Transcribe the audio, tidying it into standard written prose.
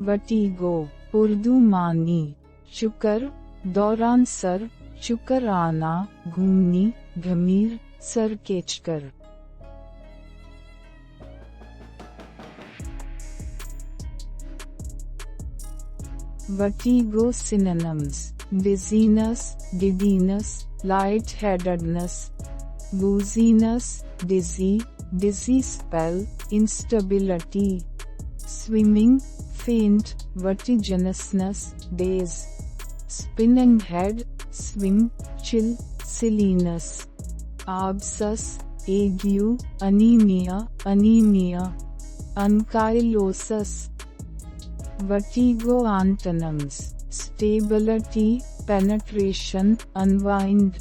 Vertigo, Urdu मानी, चुकर, दौरान sir, चुकर आना, घूमनी, घमीर, sir केचकर। Vertigo synonyms: dizziness, giddiness, lightheadedness, wooziness, dizzy, dizzy spell, instability, swimming, faint, vertiginousness, daze, spinning head, swim, chill, silliness, abscess, ague, anemia, ankylosis. Vertigo antonyms: stability, penetration, unwind,